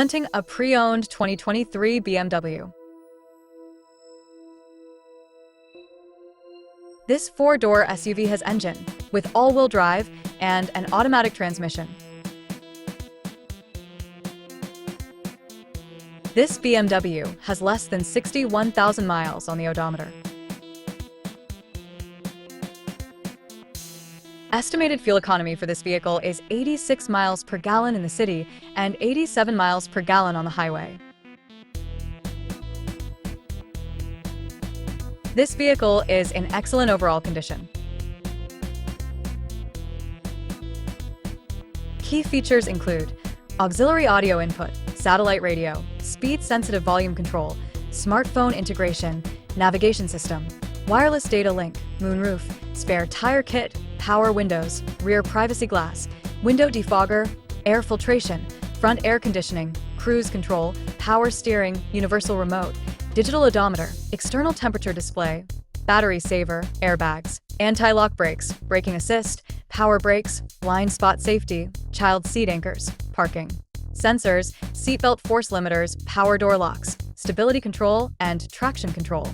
Presenting a pre-owned 2023 BMW. This four-door SUV has engine with all-wheel drive and an automatic transmission. This BMW has less than 61,000 miles on the odometer. Estimated fuel economy for this vehicle is 86 miles per gallon in the city and 87 miles per gallon on the highway. This vehicle is in excellent overall condition. Key features include auxiliary audio input, satellite radio, speed-sensitive volume control, smartphone integration, navigation system, wireless data link, moonroof, spare tire kit, power windows, rear privacy glass, window defogger, air filtration, front air conditioning, cruise control, power steering, universal remote, digital odometer, external temperature display, battery saver, airbags, anti-lock brakes, braking assist, power brakes, blind spot safety, child seat anchors, parking sensors, seatbelt force limiters, power door locks, stability control, and traction control.